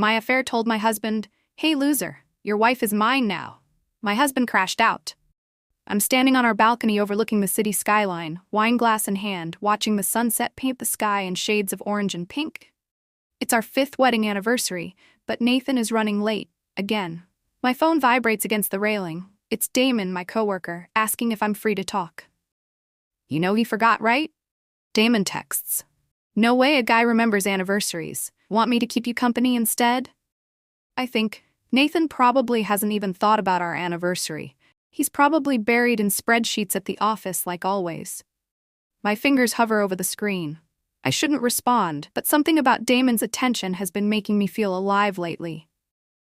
My affair told my husband, "Hey loser, your wife is mine now." My husband crashed out. I'm standing on our balcony overlooking the city skyline, wine glass in hand, watching the sunset paint the sky in shades of orange and pink. It's our 5th wedding anniversary, but Nathan is running late, again. My phone vibrates against the railing. It's Damon, my coworker, asking if I'm free to talk. "You know he forgot, right?" Damon texts. "No way a guy remembers anniversaries. Want me to keep you company instead?" I think, Nathan probably hasn't even thought about our anniversary. He's probably buried in spreadsheets at the office like always. My fingers hover over the screen. I shouldn't respond, but something about Damon's attention has been making me feel alive lately.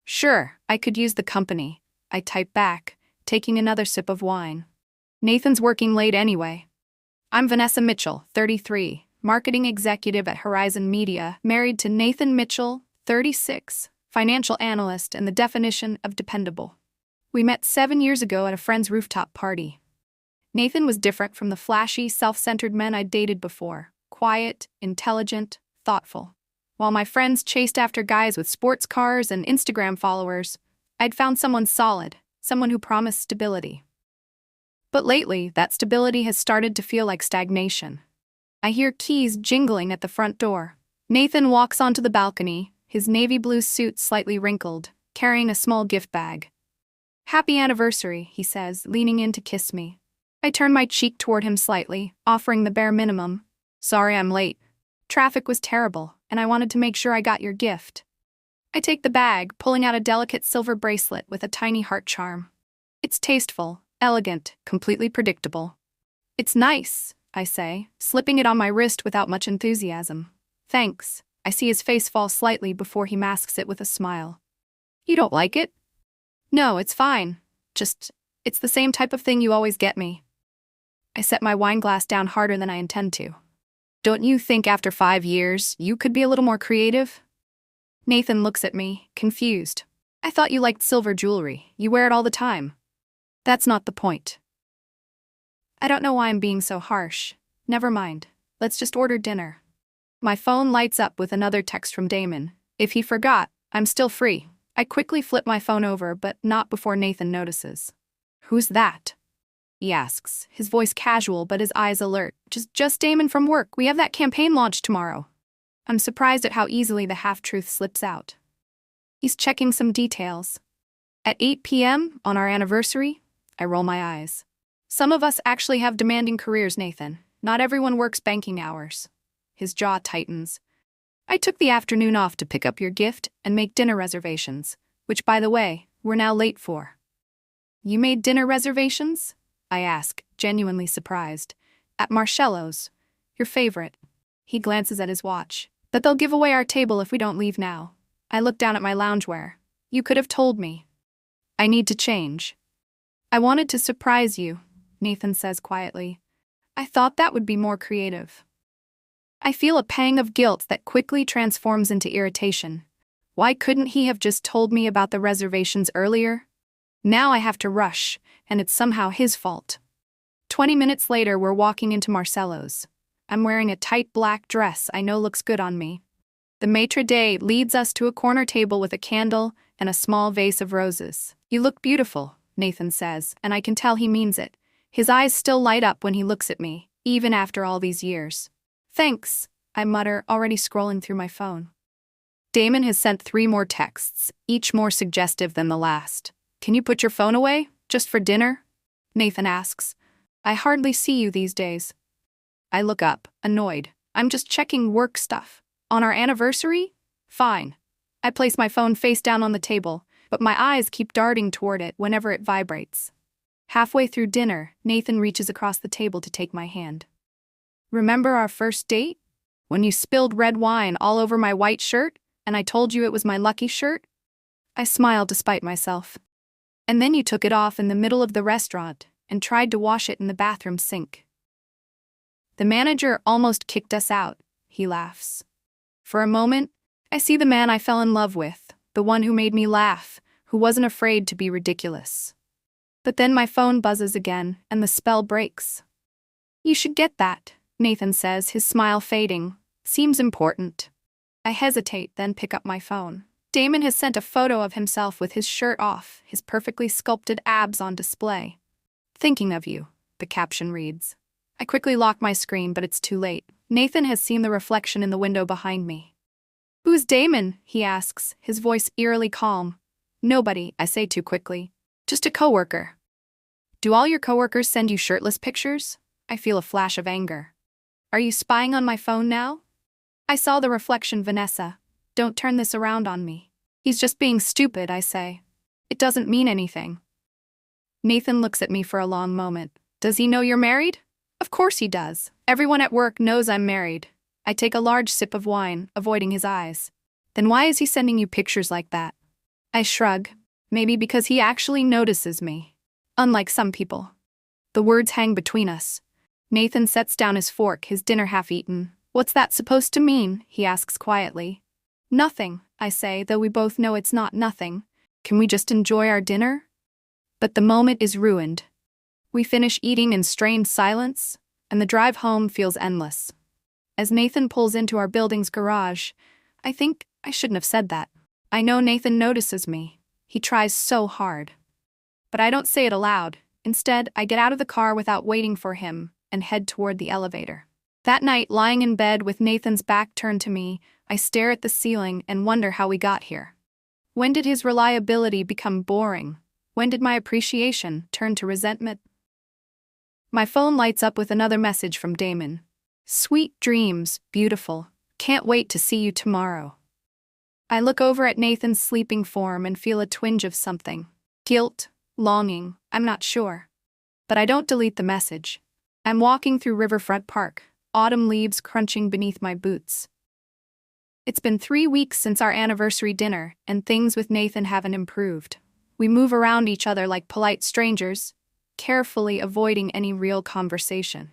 "Sure, I could use the company," I type back, taking another sip of wine. "Nathan's working late anyway." I'm Vanessa Mitchell, 33, marketing executive at Horizon Media, married to Nathan Mitchell, 36, financial analyst and the definition of dependable. We met 7 years ago at a friend's rooftop party. Nathan was different from the flashy, self-centered men I'd dated before. Quiet, intelligent, thoughtful. While my friends chased after guys with sports cars and Instagram followers, I'd found someone solid, someone who promised stability. But lately, that stability has started to feel like stagnation. I hear keys jingling at the front door. Nathan walks onto the balcony, his navy blue suit slightly wrinkled, carrying a small gift bag. "Happy anniversary," he says, leaning in to kiss me. I turn my cheek toward him slightly, offering the bare minimum. "Sorry I'm late. Traffic was terrible, and I wanted to make sure I got your gift." I take the bag, pulling out a delicate silver bracelet with a tiny heart charm. It's tasteful, elegant, completely predictable. "It's nice," I say, slipping it on my wrist without much enthusiasm. "Thanks." I see his face fall slightly before he masks it with a smile. "You don't like it?" "No, it's fine. It's the same type of thing you always get me." I set my wine glass down harder than I intend to. "Don't you think after 5 years, you could be a little more creative?" Nathan looks at me, confused. "I thought you liked silver jewelry. You wear it all the time." "That's not the point." I don't know why I'm being so harsh. Never mind. Let's just order dinner. My phone lights up with another text from Damon. If he forgot, I'm still free. I quickly flip my phone over, but not before Nathan notices. "Who's that?" he asks, his voice casual but his eyes alert. Just Damon from work. We have that campaign launch tomorrow." I'm surprised at how easily the half-truth slips out. He's checking some details. "At 8 p.m. on our anniversary?" I roll my eyes. "Some of us actually have demanding careers, Nathan. Not everyone works banking hours." His jaw tightens. "I took the afternoon off to pick up your gift and make dinner reservations, which, by the way, we're now late for." "You made dinner reservations?" I ask, genuinely surprised. "At Marcello's. Your favorite." He glances at his watch. "But they'll give away our table if we don't leave now." I look down at my loungewear. "You could have told me." "I need to change." "I wanted to surprise you," Nathan says quietly. "I thought that would be more creative." I feel a pang of guilt that quickly transforms into irritation. Why couldn't he have just told me about the reservations earlier? Now I have to rush, and it's somehow his fault. 20 minutes later, we're walking into Marcello's. I'm wearing a tight black dress I know looks good on me. The maitre d' leads us to a corner table with a candle and a small vase of roses. "You look beautiful," Nathan says, and I can tell he means it. His eyes still light up when he looks at me, even after all these years. "Thanks," I mutter, already scrolling through my phone. Damon has sent 3 more texts, each more suggestive than the last. "Can you put your phone away, just for dinner?" Nathan asks. "I hardly see you these days." I look up, annoyed. "I'm just checking work stuff. On our anniversary? Fine." I place my phone face down on the table, but my eyes keep darting toward it whenever it vibrates. Halfway through dinner, Nathan reaches across the table to take my hand. "Remember our first date? When you spilled red wine all over my white shirt, and I told you it was my lucky shirt?" I smiled despite myself. "And then you took it off in the middle of the restaurant and tried to wash it in the bathroom sink. The manager almost kicked us out," he laughs. For a moment, I see the man I fell in love with, the one who made me laugh, who wasn't afraid to be ridiculous. But then my phone buzzes again, and the spell breaks. "You should get that," Nathan says, his smile fading. "Seems important." I hesitate, then pick up my phone. Damon has sent a photo of himself with his shirt off, his perfectly sculpted abs on display. Thinking of you, the caption reads. I quickly lock my screen, but it's too late. Nathan has seen the reflection in the window behind me. Who's Damon? He asks, his voice eerily calm. Nobody, I say too quickly. Just a coworker. Do all your coworkers send you shirtless pictures? I feel a flash of anger. Are you spying on my phone now? I saw the reflection, Vanessa. Don't turn this around on me. He's just being stupid, I say. It doesn't mean anything. Nathan looks at me for a long moment. Does he know you're married? Of course he does. Everyone at work knows I'm married. I take a large sip of wine, avoiding his eyes. Then why is he sending you pictures like that? I shrug. Maybe because he actually notices me. Unlike some people. The words hang between us. Nathan sets down his fork, his dinner half eaten. What's that supposed to mean? He asks quietly. Nothing, I say, though we both know it's not nothing. Can we just enjoy our dinner? But the moment is ruined. We finish eating in strained silence, and the drive home feels endless. As Nathan pulls into our building's garage, I think I shouldn't have said that. I know Nathan notices me. He tries so hard. But I don't say it aloud. Instead, I get out of the car without waiting for him and head toward the elevator. That night, lying in bed with Nathan's back turned to me, I stare at the ceiling and wonder how we got here. When did his reliability become boring? When did my appreciation turn to resentment? My phone lights up with another message from Damon. Sweet dreams, beautiful. Can't wait to see you tomorrow. I look over at Nathan's sleeping form and feel a twinge of something. Guilt, longing, I'm not sure. But I don't delete the message. I'm walking through Riverfront Park, autumn leaves crunching beneath my boots. It's been 3 weeks since our anniversary dinner, and things with Nathan haven't improved. We move around each other like polite strangers, carefully avoiding any real conversation.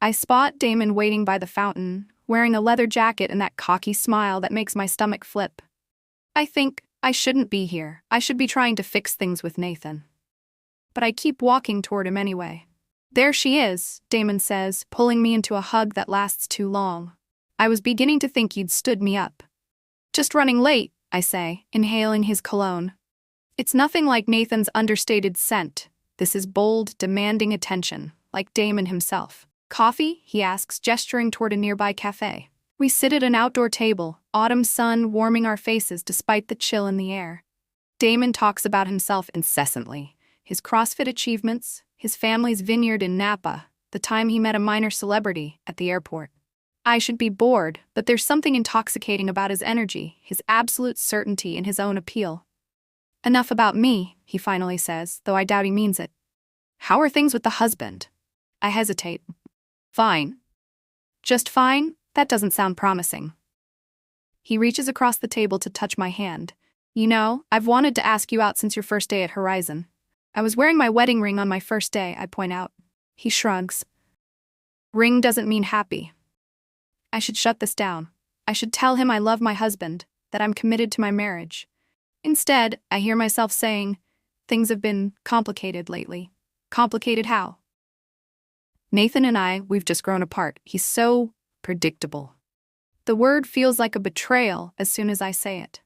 I spot Damon waiting by the fountain, wearing a leather jacket and that cocky smile that makes my stomach flip. I think I shouldn't be here. I should be trying to fix things with Nathan. But I keep walking toward him anyway. There she is, Damon says, pulling me into a hug that lasts too long. I was beginning to think you'd stood me up. Just running late, I say, inhaling his cologne. It's nothing like Nathan's understated scent. This is bold, demanding attention, like Damon himself. Coffee? He asks, gesturing toward a nearby cafe. We sit at an outdoor table, autumn sun warming our faces despite the chill in the air. Damon talks about himself incessantly. His CrossFit achievements, his family's vineyard in Napa, the time he met a minor celebrity at the airport. I should be bored, but there's something intoxicating about his energy, his absolute certainty in his own appeal. Enough about me, he finally says, though I doubt he means it. How are things with the husband? I hesitate. Fine. Just fine? That doesn't sound promising. He reaches across the table to touch my hand. You know, I've wanted to ask you out since your first day at Horizon. I was wearing my wedding ring on my first day, I point out. He shrugs. Ring doesn't mean happy. I should shut this down. I should tell him I love my husband, that I'm committed to my marriage. Instead, I hear myself saying, things have been complicated lately. Complicated how? Nathan and we've just grown apart. He's so predictable. The word feels like a betrayal as soon as I say it.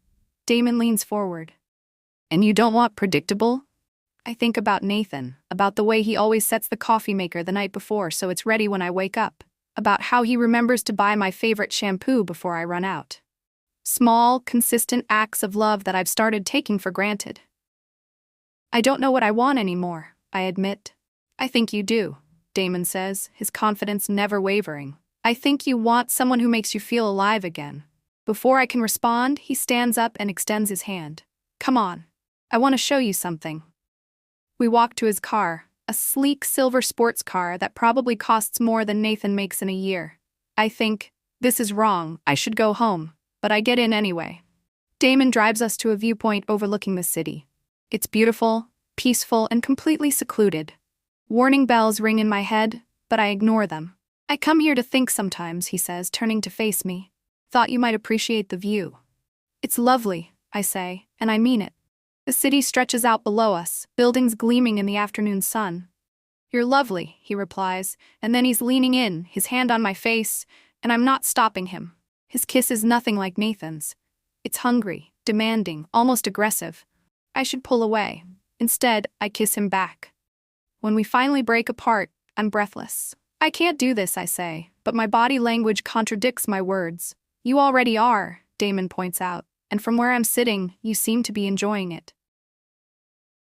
Damon leans forward. And you don't want predictable? I think about Nathan, about the way he always sets the coffee maker the night before so it's ready when I wake up, about how he remembers to buy my favorite shampoo before I run out. Small, consistent acts of love that I've started taking for granted. I don't know what I want anymore, I admit. I think you do, Damon says, his confidence never wavering. I think you want someone who makes you feel alive again. Before I can respond, he stands up and extends his hand. Come on. I want to show you something. We walk to his car, a sleek silver sports car that probably costs more than Nathan makes in a year. I think, this is wrong, I should go home, but I get in anyway. Damon drives us to a viewpoint overlooking the city. It's beautiful, peaceful, and completely secluded. Warning bells ring in my head, but I ignore them. I come here to think sometimes, he says, turning to face me. Thought you might appreciate the view. It's lovely, I say, and I mean it. The city stretches out below us, buildings gleaming in the afternoon sun. You're lovely, he replies, and then he's leaning in, his hand on my face, and I'm not stopping him. His kiss is nothing like Nathan's. It's hungry, demanding, almost aggressive. I should pull away. Instead, I kiss him back. When we finally break apart, I'm breathless. I can't do this, I say, but my body language contradicts my words. You already are, Damon points out, and from where I'm sitting, you seem to be enjoying it.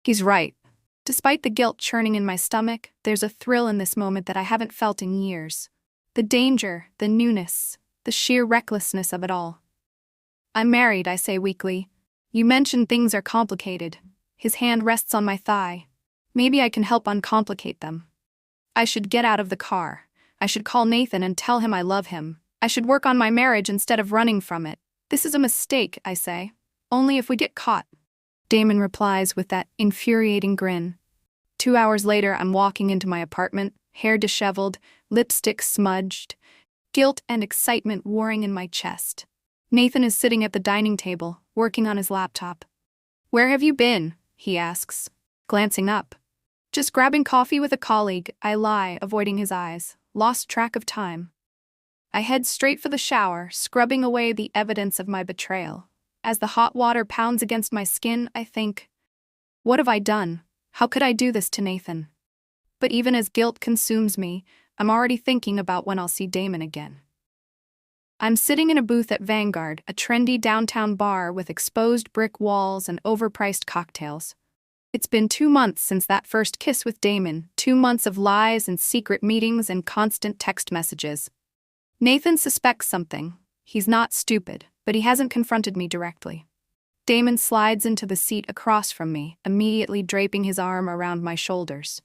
He's right. Despite the guilt churning in my stomach, there's a thrill in this moment that I haven't felt in years. The danger, the newness, the sheer recklessness of it all. I'm married, I say weakly. You mentioned things are complicated. His hand rests on my thigh. Maybe I can help uncomplicate them. I should get out of the car. I should call Nathan and tell him I love him. I should work on my marriage instead of running from it. This is a mistake, I say. Only if we get caught. Damon replies with that infuriating grin. 2 hours later, I'm walking into my apartment, hair disheveled, lipstick smudged, guilt and excitement warring in my chest. Nathan is sitting at the dining table, working on his laptop. Where have you been? He asks, glancing up. Just grabbing coffee with a colleague, I lie, avoiding his eyes, lost track of time. I head straight for the shower, scrubbing away the evidence of my betrayal. As the hot water pounds against my skin, I think, what have I done? How could I do this to Nathan? But even as guilt consumes me, I'm already thinking about when I'll see Damon again. I'm sitting in a booth at Vanguard, a trendy downtown bar with exposed brick walls and overpriced cocktails. It's been 2 months since that first kiss with Damon, 2 months of lies and secret meetings and constant text messages. Nathan suspects something. He's not stupid, but he hasn't confronted me directly. Damon slides into the seat across from me, immediately draping his arm around my shoulders.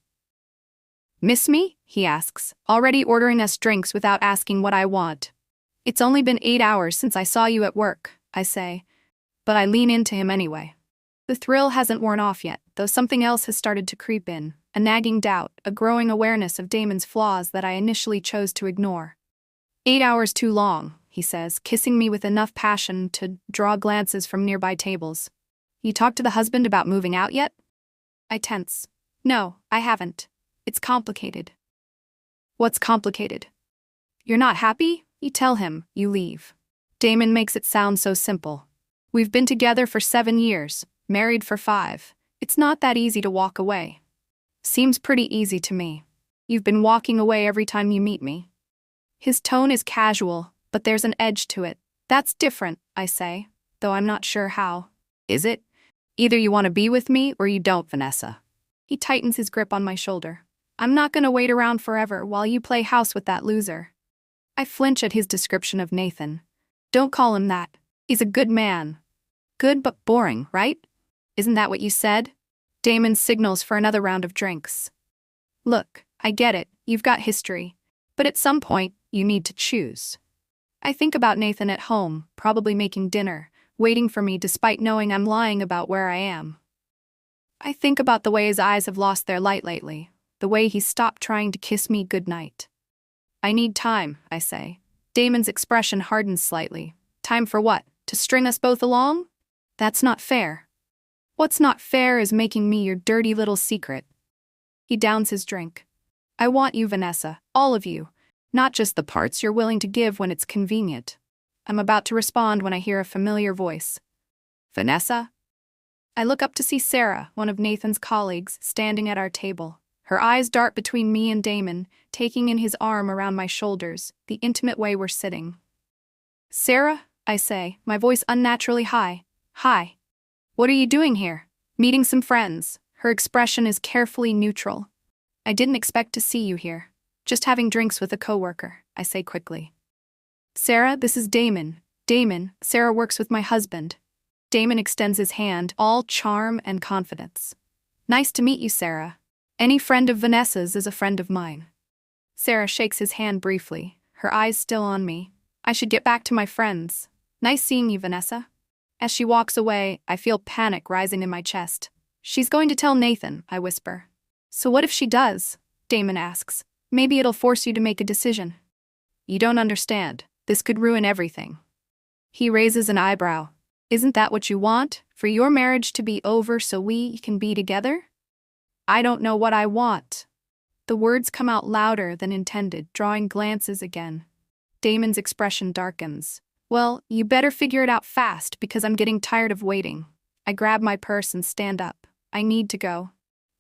Miss me? He asks, already ordering us drinks without asking what I want. It's only been 8 hours since I saw you at work, I say, but I lean into him anyway. The thrill hasn't worn off yet, though something else has started to creep in, a nagging doubt, a growing awareness of Damon's flaws that I initially chose to ignore. 8 hours too long, he says, kissing me with enough passion to draw glances from nearby tables. You talked to the husband about moving out yet? I tense. No, I haven't. It's complicated. What's complicated? You're not happy? You tell him, you leave. Damon makes it sound so simple. We've been together for 7 years, married for 5. It's not that easy to walk away. Seems pretty easy to me. You've been walking away every time you meet me. His tone is casual, but there's an edge to it. That's different, I say, though I'm not sure how. Is it? Either you want to be with me or you don't, Vanessa. He tightens his grip on my shoulder. I'm not going to wait around forever while you play house with that loser. I flinch at his description of Nathan. Don't call him that. He's a good man. Good but boring, right? Isn't that what you said? Damon signals for another round of drinks. Look, I get it, you've got history. But at some point, you need to choose. I think about Nathan at home, probably making dinner, waiting for me despite knowing I'm lying about where I am. I think about the way his eyes have lost their light lately, the way he stopped trying to kiss me goodnight. I need time, I say. Damon's expression hardens slightly. Time for what? To string us both along? That's not fair. What's not fair is making me your dirty little secret. He downs his drink. I want you, Vanessa, all of you, not just the parts you're willing to give when it's convenient. I'm about to respond when I hear a familiar voice. Vanessa? I look up to see Sarah, one of Nathan's colleagues, standing at our table. Her eyes dart between me and Damon, taking in his arm around my shoulders, the intimate way we're sitting. Sarah, I say, my voice unnaturally high. Hi. What are you doing here? Meeting some friends. Her expression is carefully neutral. I didn't expect to see you here. Just having drinks with a coworker, I say quickly. Sarah, this is Damon. Damon, Sarah works with my husband. Damon extends his hand, all charm and confidence. Nice to meet you, Sarah. Any friend of Vanessa's is a friend of mine. Sarah shakes his hand briefly, her eyes still on me. I should get back to my friends. Nice seeing you, Vanessa. As she walks away, I feel panic rising in my chest. She's going to tell Nathan, I whisper. So what if she does? Damon asks. Maybe it'll force you to make a decision. You don't understand. This could ruin everything. He raises an eyebrow. Isn't that what you want? For your marriage to be over so we can be together? I don't know what I want. The words come out louder than intended, drawing glances again. Damon's expression darkens. Well, you better figure it out fast because I'm getting tired of waiting. I grab my purse and stand up. I need to go.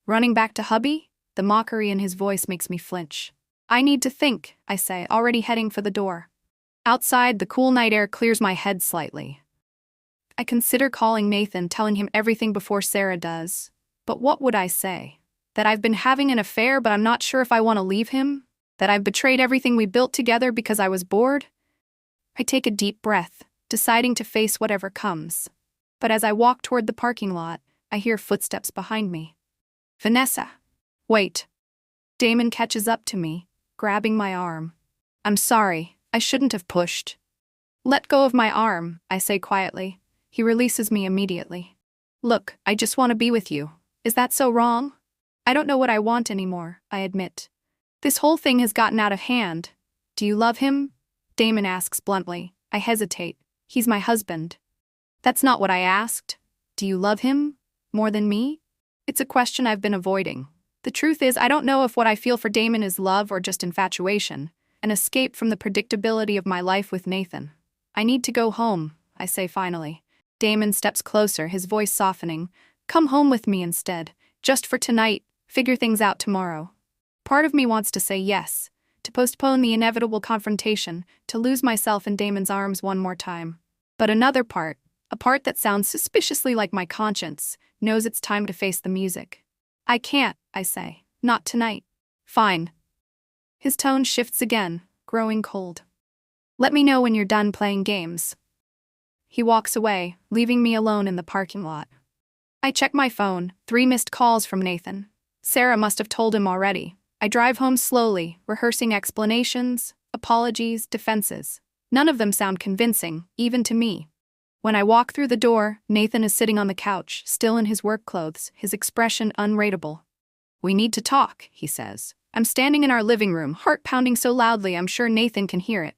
Running back to hubby? The mockery in his voice makes me flinch. I need to think, I say, already heading for the door. Outside, the cool night air clears my head slightly. I consider calling Nathan, telling him everything before Sarah does. But what would I say? That I've been having an affair but I'm not sure if I want to leave him? That I've betrayed everything we built together because I was bored? I take a deep breath, deciding to face whatever comes. But as I walk toward the parking lot, I hear footsteps behind me. Vanessa. Wait. Damon catches up to me, grabbing my arm. I'm sorry, I shouldn't have pushed. Let go of my arm, I say quietly. He releases me immediately. Look, I just want to be with you. Is that so wrong? I don't know what I want anymore, I admit. This whole thing has gotten out of hand. Do you love him? Damon asks bluntly. I hesitate. He's my husband. That's not what I asked. Do you love him? More than me? It's a question I've been avoiding. The truth is, I don't know if what I feel for Damon is love or just infatuation, an escape from the predictability of my life with Nathan. I need to go home, I say finally. Damon steps closer, his voice softening. Come home with me instead, just for tonight, figure things out tomorrow. Part of me wants to say yes, to postpone the inevitable confrontation, to lose myself in Damon's arms one more time. But another part, a part that sounds suspiciously like my conscience, knows it's time to face the music. I can't, I say. Not tonight. Fine. His tone shifts again, growing cold. Let me know when you're done playing games. He walks away, leaving me alone in the parking lot. I check my phone, 3 missed calls from Nathan. Sarah must have told him already. I drive home slowly, rehearsing explanations, apologies, defenses. None of them sound convincing, even to me. When I walk through the door, Nathan is sitting on the couch, still in his work clothes, his expression unreadable. We need to talk, he says. I'm standing in our living room, heart pounding so loudly I'm sure Nathan can hear it.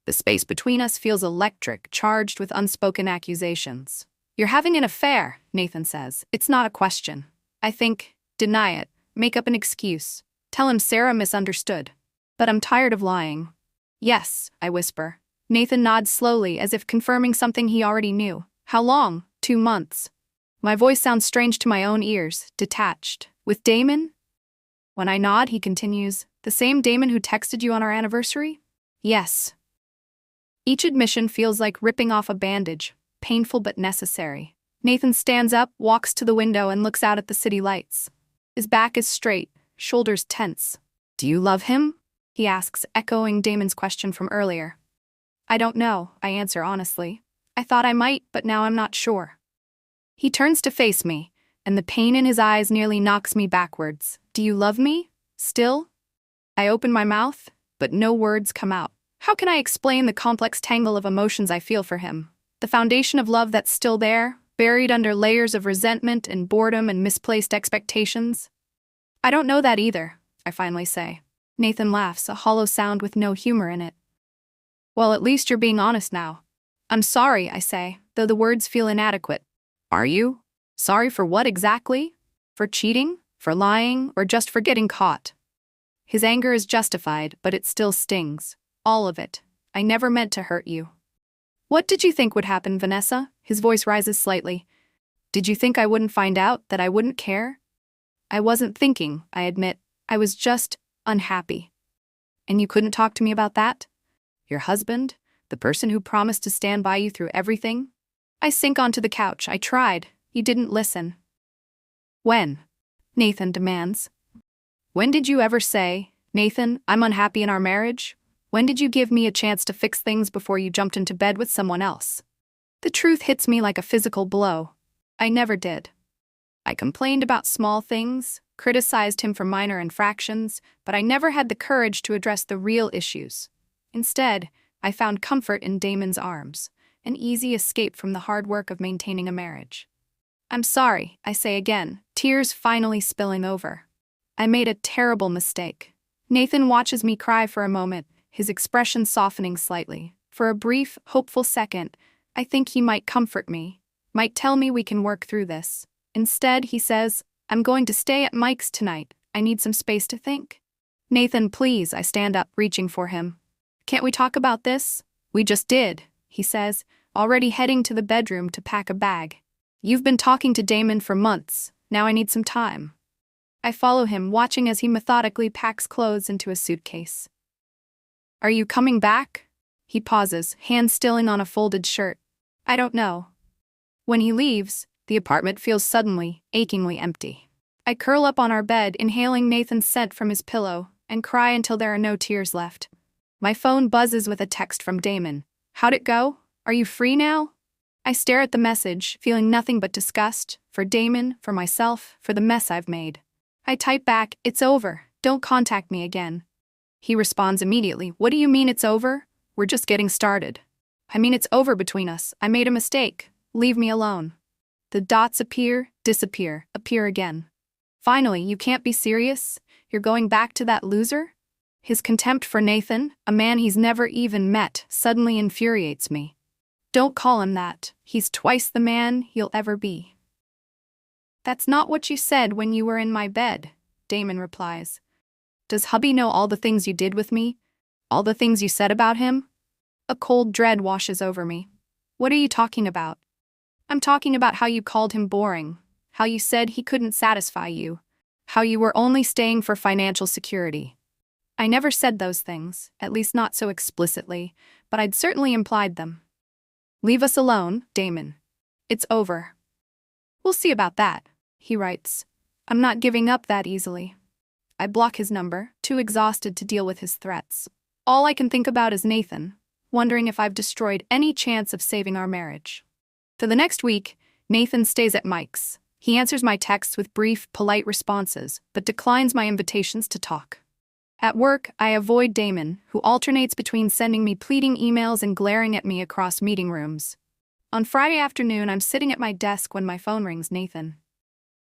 The space between us feels electric, charged with unspoken accusations. You're having an affair, Nathan says. It's not a question. I think, deny it, make up an excuse. Tell him Sarah misunderstood. But I'm tired of lying. Yes, I whisper. Nathan nods slowly, as if confirming something he already knew. How long? 2 months. My voice sounds strange to my own ears, detached. With Damon? When I nod, he continues, the same Damon who texted you on our anniversary? Yes. Each admission feels like ripping off a bandage, painful but necessary. Nathan stands up, walks to the window, and looks out at the city lights. His back is straight, shoulders tense. Do you love him? He asks, echoing Damon's question from earlier. I don't know, I answer honestly. I thought I might, but now I'm not sure. He turns to face me, and the pain in his eyes nearly knocks me backwards. Do you love me? Still? I open my mouth, but no words come out. How can I explain the complex tangle of emotions I feel for him? The foundation of love that's still there, buried under layers of resentment and boredom and misplaced expectations? I don't know that either, I finally say. Nathan laughs, a hollow sound with no humor in it. Well, at least you're being honest now. I'm sorry, I say, though the words feel inadequate. Are you? Sorry for what exactly? For cheating? For lying? Or just for getting caught? His anger is justified, but it still stings. All of it. I never meant to hurt you. What did you think would happen, Vanessa? His voice rises slightly. Did you think I wouldn't find out, that I wouldn't care? I wasn't thinking, I admit. I was just unhappy. And you couldn't talk to me about that? Your husband? The person who promised to stand by you through everything? I sink onto the couch. I tried. You didn't listen. When? Nathan demands. When did you ever say, Nathan, I'm unhappy in our marriage? When did you give me a chance to fix things before you jumped into bed with someone else? The truth hits me like a physical blow. I never did. I complained about small things, criticized him for minor infractions, but I never had the courage to address the real issues. Instead, I found comfort in Damon's arms, an easy escape from the hard work of maintaining a marriage. I'm sorry, I say again, tears finally spilling over. I made a terrible mistake. Nathan watches me cry for a moment, his expression softening slightly. For a brief, hopeful second, I think he might comfort me, might tell me we can work through this. Instead, he says, I'm going to stay at Mike's tonight. I need some space to think. Nathan, please, I stand up, reaching for him. Can't we talk about this? We just did. he says, already heading to the bedroom to pack a bag. You've been talking to Damon for months. Now I need some time. I follow him, watching as he methodically packs clothes into a suitcase. Are you coming back? He pauses, hand stilling on a folded shirt. I don't know. When he leaves, the apartment feels suddenly, achingly empty. I curl up on our bed, inhaling Nathan's scent from his pillow, and cry until there are no tears left. My phone buzzes with a text from Damon. How'd it go? Are you free now? I stare at the message, feeling nothing but disgust, for Damon, for myself, for the mess I've made. I type back, it's over, don't contact me again. He responds immediately, what do you mean it's over? We're just getting started. I mean it's over between us, I made a mistake, leave me alone. The dots appear, disappear, appear again. Finally, you can't be serious? You're going back to that loser? His contempt for Nathan, a man he's never even met, suddenly infuriates me. Don't call him that. He's twice the man he'll ever be. That's not what you said when you were in my bed, Damon replies. Does hubby know all the things you did with me? All the things you said about him? A cold dread washes over me. What are you talking about? I'm talking about how you called him boring, how you said he couldn't satisfy you, how you were only staying for financial security. I never said those things, at least not so explicitly, but I'd certainly implied them. Leave us alone, Damon. It's over. We'll see about that, he writes. I'm not giving up that easily. I block his number, too exhausted to deal with his threats. All I can think about is Nathan, wondering if I've destroyed any chance of saving our marriage. For the next week, Nathan stays at Mike's. He answers my texts with brief, polite responses, but declines my invitations to talk. At work, I avoid Damon, who alternates between sending me pleading emails and glaring at me across meeting rooms. On Friday afternoon, I'm sitting at my desk when my phone rings. Nathan.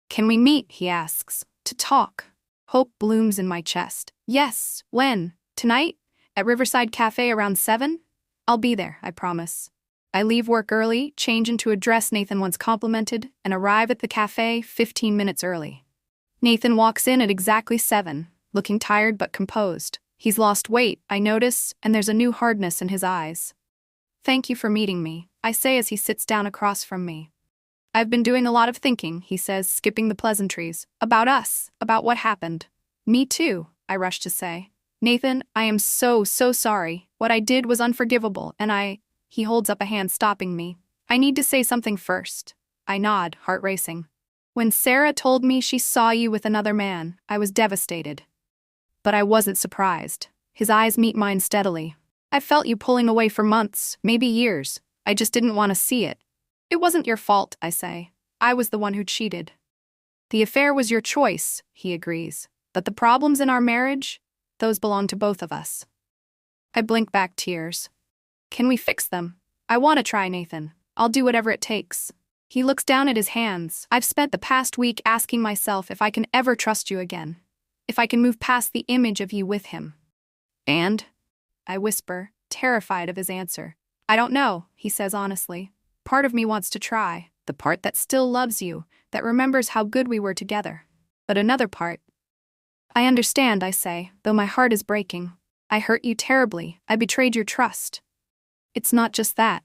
Can we meet, he asks, to talk? Hope blooms in my chest. Yes, when? Tonight? At Riverside Cafe around 7? I'll be there, I promise. I leave work early, change into a dress Nathan once complimented, and arrive at the cafe 15 minutes early. Nathan walks in at exactly 7. Looking tired but composed. He's lost weight, I notice, and there's a new hardness in his eyes. Thank you for meeting me, I say as he sits down across from me. I've been doing a lot of thinking, he says, skipping the pleasantries. About us, about what happened. Me too, I rush to say. Nathan, I am so sorry. What I did was unforgivable, and He holds up a hand stopping me. I need to say something first. I nod, heart racing. When Sarah told me she saw you with another man, I was devastated. But I wasn't surprised. His eyes meet mine steadily. I felt you pulling away for months, maybe years. I just didn't want to see it. It wasn't your fault, I say. I was the one who cheated. The affair was your choice, he agrees. But the problems in our marriage, those belong to both of us. I blink back tears. Can we fix them? I want to try, Nathan. I'll do whatever it takes. He looks down at his hands. I've spent the past week asking myself if I can ever trust you again. If I can move past the image of you with him. And? I whisper, terrified of his answer. I don't know, he says honestly. Part of me wants to try, the part that still loves you, that remembers how good we were together. But another part. I understand, I say, though my heart is breaking. I hurt you terribly, I betrayed your trust. It's not just that.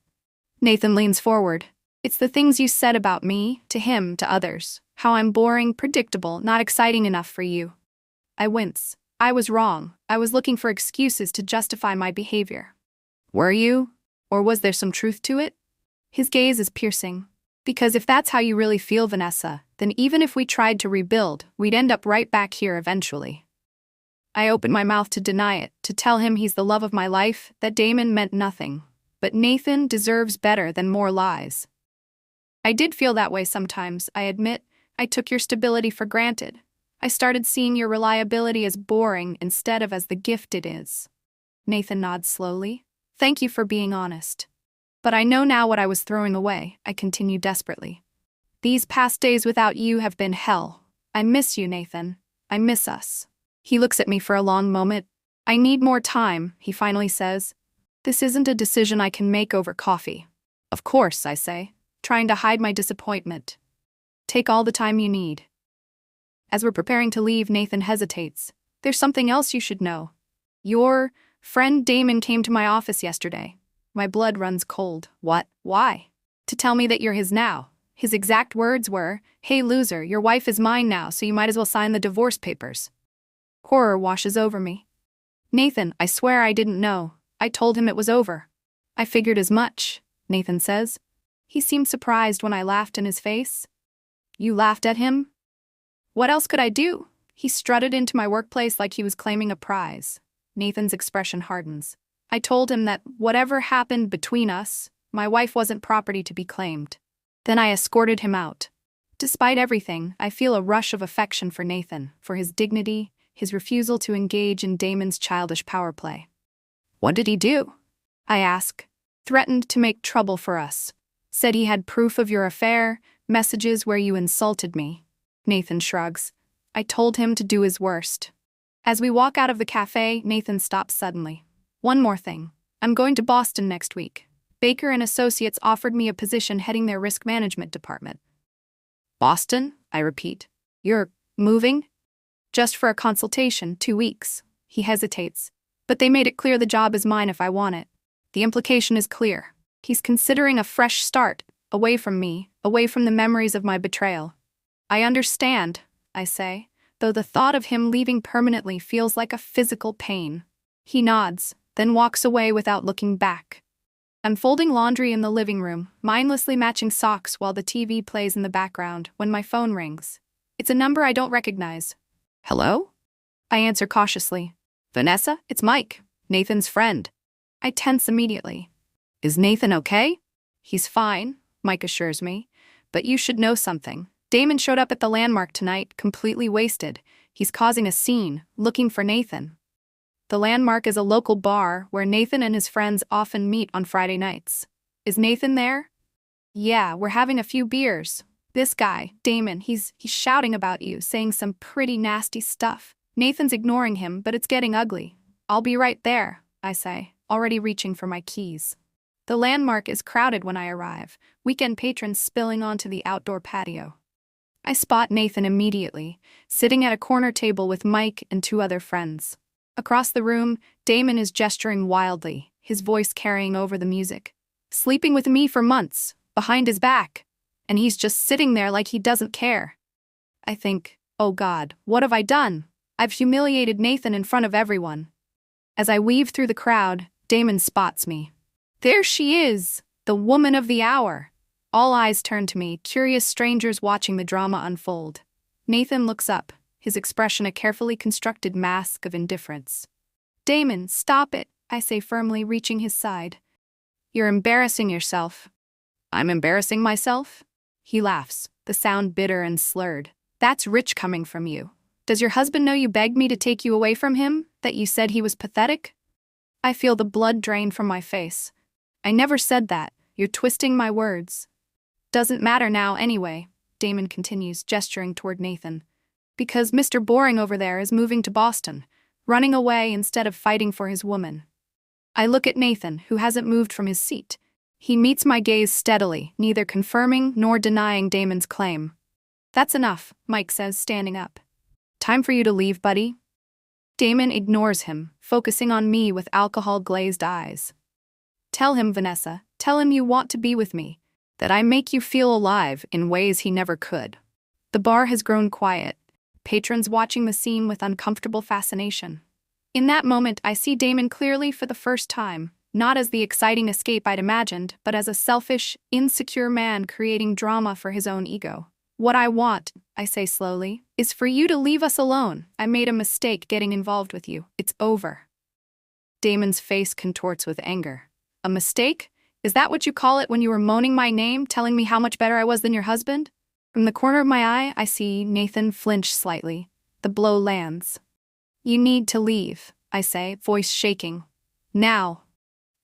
Nathan leans forward. It's the things you said about me, to him, to others. How I'm boring, predictable, not exciting enough for you. I wince. I was wrong. I was looking for excuses to justify my behavior. Were you? Or was there some truth to it? His gaze is piercing. Because if that's how you really feel, Vanessa, then even if we tried to rebuild, we'd end up right back here eventually. I open my mouth to deny it, to tell him he's the love of my life, that Damon meant nothing. But Nathan deserves better than more lies. I did feel that way sometimes, I admit. I took your stability for granted. I started seeing your reliability as boring instead of as the gift it is. Nathan nods slowly. Thank you for being honest. But I know now what I was throwing away, I continue desperately. These past days without you have been hell. I miss you, Nathan. I miss us. He looks at me for a long moment. I need more time, he finally says. This isn't a decision I can make over coffee. Of course, I say, trying to hide my disappointment. Take all the time you need. As we're preparing to leave, Nathan hesitates. There's something else you should know. Your friend Damon came to my office yesterday. My blood runs cold. What? Why? To tell me that you're his now. His exact words were, "Hey loser, your wife is mine now, so you might as well sign the divorce papers." Horror washes over me. Nathan, I swear I didn't know. I told him it was over. I figured as much, Nathan says. He seemed surprised when I laughed in his face. You laughed at him? What else could I do? He strutted into my workplace like he was claiming a prize. Nathan's expression hardens. I told him that whatever happened between us, my wife wasn't property to be claimed. Then I escorted him out. Despite everything, I feel a rush of affection for Nathan, for his dignity, his refusal to engage in Damon's childish power play. What did he do? I ask. Threatened to make trouble for us. Said he had proof of your affair, messages where you insulted me. Nathan shrugs. I told him to do his worst. As we walk out of the cafe, Nathan stops suddenly. One more thing. I'm going to Boston next week. Baker and Associates offered me a position heading their risk management department. Boston? I repeat. You're moving? Just for a consultation, 2 weeks. He hesitates. But they made it clear the job is mine if I want it. The implication is clear. He's considering a fresh start, away from me, away from the memories of my betrayal. I understand, I say, though the thought of him leaving permanently feels like a physical pain. He nods, then walks away without looking back. I'm folding laundry in the living room, mindlessly matching socks while the TV plays in the background when my phone rings. It's a number I don't recognize. Hello? I answer cautiously. Vanessa, it's Mike, Nathan's friend. I tense immediately. Is Nathan okay? He's fine, Mike assures me. But you should know something. Damon showed up at the Landmark tonight, completely wasted. He's causing a scene, looking for Nathan. The Landmark is a local bar where Nathan and his friends often meet on Friday nights. Is Nathan there? Yeah, we're having a few beers. This guy, Damon, he's shouting about you, saying some pretty nasty stuff. Nathan's ignoring him, but it's getting ugly. I'll be right there, I say, already reaching for my keys. The Landmark is crowded when I arrive, weekend patrons spilling onto the outdoor patio. I spot Nathan immediately, sitting at a corner table with Mike and 2 other friends. Across the room, Damon is gesturing wildly, his voice carrying over the music. Sleeping with me for months, behind his back. And he's just sitting there like he doesn't care. I think, oh God, what have I done? I've humiliated Nathan in front of everyone. As I weave through the crowd, Damon spots me. There she is, the woman of the hour. All eyes turn to me, curious strangers watching the drama unfold. Nathan looks up, his expression a carefully constructed mask of indifference. Damon, stop it, I say firmly, reaching his side. You're embarrassing yourself. I'm embarrassing myself? He laughs, the sound bitter and slurred. That's rich coming from you. Does your husband know you begged me to take you away from him? That you said he was pathetic? I feel the blood drain from my face. I never said that. You're twisting my words. Doesn't matter now anyway, Damon continues, gesturing toward Nathan. Because Mr. Boring over there is moving to Boston, running away instead of fighting for his woman. I look at Nathan, who hasn't moved from his seat. He meets my gaze steadily, neither confirming nor denying Damon's claim. That's enough, Mike says, standing up. Time for you to leave, buddy. Damon ignores him, focusing on me with alcohol-glazed eyes. Tell him, Vanessa, tell him you want to be with me, that I make you feel alive in ways he never could. The bar has grown quiet, patrons watching the scene with uncomfortable fascination. In that moment, I see Damon clearly for the first time, not as the exciting escape I'd imagined, but as a selfish, insecure man creating drama for his own ego. What I want, I say slowly, is for you to leave us alone. I made a mistake getting involved with you. It's over. Damon's face contorts with anger. A mistake? Is that what you call it when you were moaning my name, telling me how much better I was than your husband? From the corner of my eye, I see Nathan flinch slightly. The blow lands. You need to leave, I say, voice shaking. Now.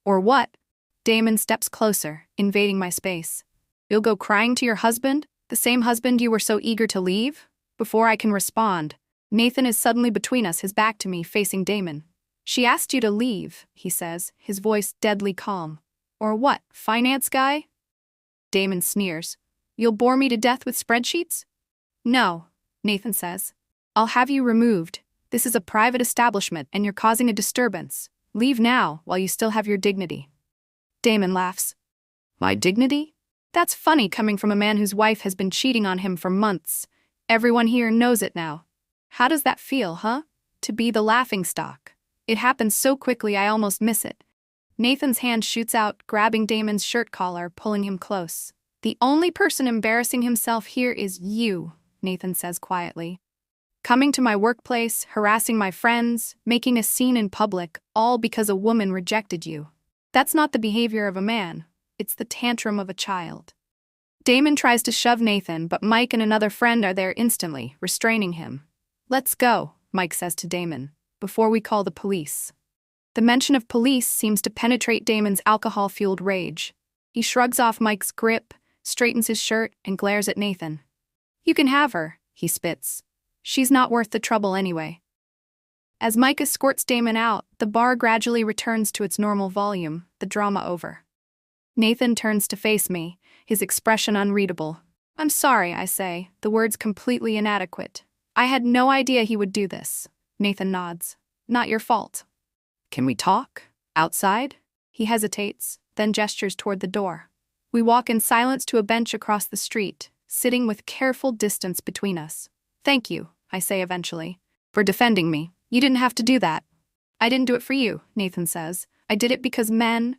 Or what? Damon steps closer, invading my space. You'll go crying to your husband? The same husband you were so eager to leave? Before I can respond, Nathan is suddenly between us, his back to me, facing Damon. She asked you to leave, he says, his voice deadly calm. Or what, finance guy? Damon sneers. You'll bore me to death with spreadsheets? No, Nathan says. I'll have you removed. This is a private establishment and you're causing a disturbance. Leave now while you still have your dignity. Damon laughs. My dignity? That's funny coming from a man whose wife has been cheating on him for months. Everyone here knows it now. How does that feel, huh? To be the laughingstock. It happens so quickly I almost miss it. Nathan's hand shoots out, grabbing Damon's shirt collar, pulling him close. The only person embarrassing himself here is you, Nathan says quietly. Coming to my workplace, harassing my friends, making a scene in public, all because a woman rejected you. That's not the behavior of a man. It's the tantrum of a child. Damon tries to shove Nathan, but Mike and another friend are there instantly, restraining him. Let's go, Mike says to Damon, before we call the police. The mention of police seems to penetrate Damon's alcohol-fueled rage. He shrugs off Mike's grip, straightens his shirt, and glares at Nathan. You can have her, he spits. She's not worth the trouble anyway. As Mike escorts Damon out, the bar gradually returns to its normal volume, the drama over. Nathan turns to face me, his expression unreadable. I'm sorry, I say, the words completely inadequate. I had no idea he would do this. Nathan nods. Not your fault. Can we talk? Outside? He hesitates, then gestures toward the door. We walk in silence to a bench across the street, sitting with careful distance between us. Thank you, I say eventually, for defending me. You didn't have to do that. I didn't do it for you, Nathan says. I did it because men,